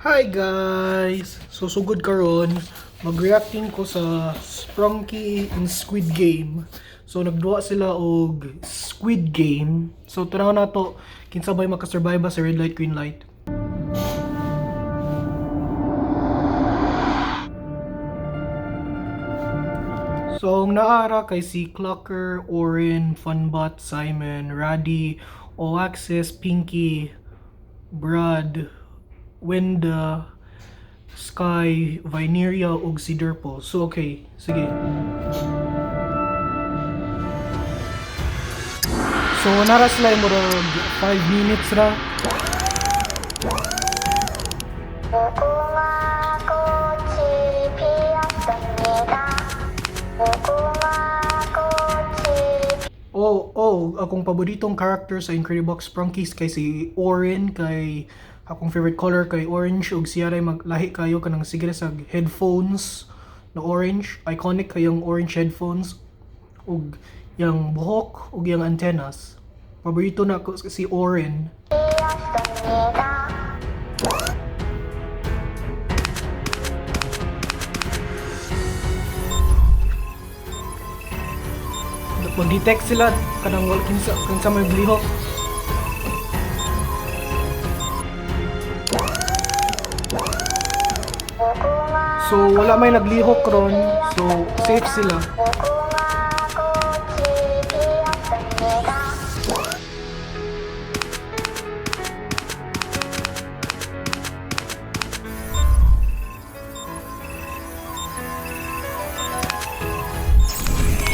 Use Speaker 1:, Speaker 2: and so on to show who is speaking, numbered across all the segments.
Speaker 1: Hi guys! So sugod karon mag-reacting ko sa Sprunky in Squid Game. So nagduwa sila og Squid Game. So tanaw na to kinsa bay makasurvive ba sa red light green light. So ang naara kay si Clocker, Orin, Funbot, Simon, Raddy, Oaxis, Pinky, Brad, Wenda, Sky, Vineria, ug si Derpo. So okay, sige. So nara sila yung murag 5 minutes ra. Akong paboritong character sa Incredibox Sprunkies kay si Orin, kay akong favorite color kay orange, ug siya ray maglahi kayo kanang sige sa headphones na orange, iconic kayong orange headphones ug yang buhok ug yang antennas. Paborito na ko si Orin. Mag-detect sila kanang wala kinsa may blihok. So wala may naglihok ron, so safe sila.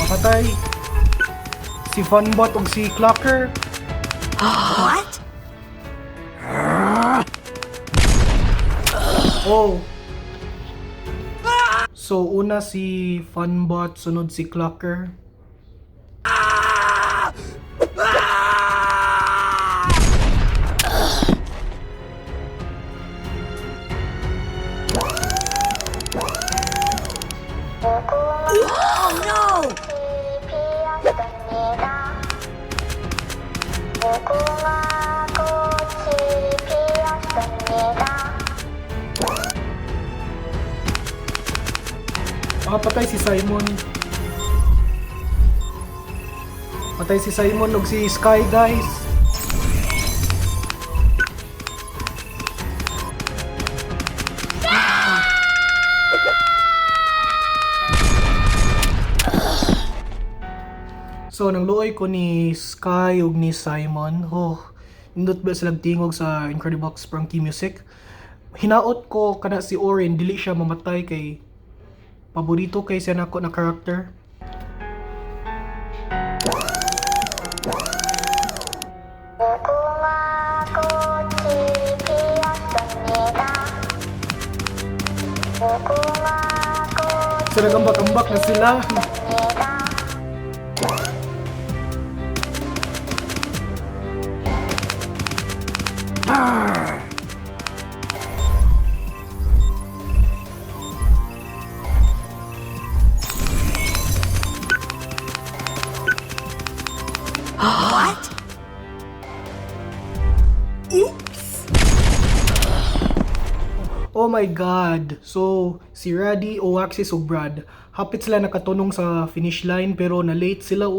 Speaker 1: Patay si Funbot ug si Clocker.
Speaker 2: What?
Speaker 1: Oh. So una si Funbot, sunod si Clocker.
Speaker 2: Oh no!
Speaker 1: Patay si Simon. Patay si Simon ug si Sky, guys. So nangluoy ko ni Sky ug ni Simon. Nindot ba sila tingog sa Incredibox Sprunky music. Hinaot ko kana si Orin dili siya mamatay kay paborito kay siya nako na character. So nagambak-ambak na sila.
Speaker 2: What?
Speaker 1: Oh my god. So si Raddy, Oaxis ug Brad, hapit sila nakatunong sa finish line pero na late sila.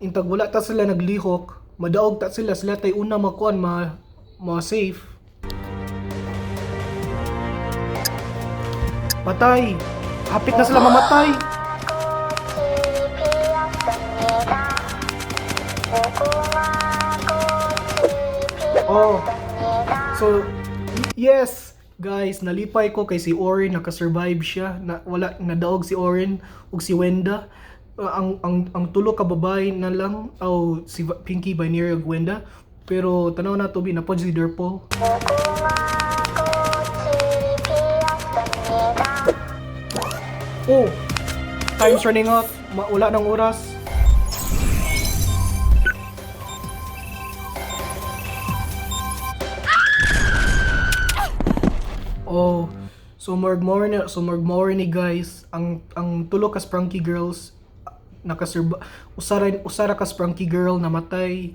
Speaker 1: Intag wala ta sila naglihok, madaog ta sila tay una makuan ma safe. Patay. Hapit na sila mamatay. So yes, guys, nalipay ko kay si Orin, naka-survive siya. Wala nadaog si Orin ug si Wenda. Ang tulo ka babae na lang o si Pinky, Vineria ug Wenda. Pero tanaw na to binapod si Derpo. Time's running out. Wala nang oras. So more ni guys, ang tulo ka Sprunky girls usara ka sprunky girl namatay.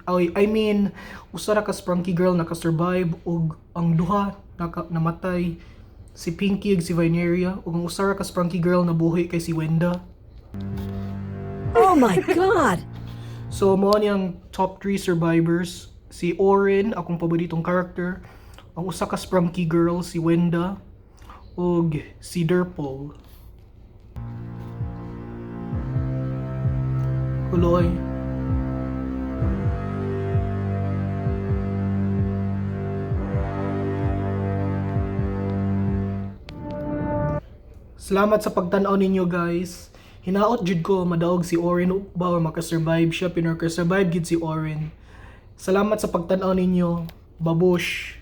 Speaker 1: Usara ka sprunky girl nakasurvive ug ang duha namatay. Si Pinky ug si Vineria ug ang usara ka sprunky girl nabuhi kay si Wenda.
Speaker 2: Oh my god!
Speaker 1: So mo ni ang top 3 survivors. Si Oren, akong paboritong character. Ang usa ka sprunky girl si Wenda ug si Derpol. Huloy. Salamat sa pagtan-aw ninyo guys. Hinaot jud ko madaog si Oren ug ba makasurvive siya pinaka-survive gid si Oren. Salamat sa pagtan-aw ninyo. Babush.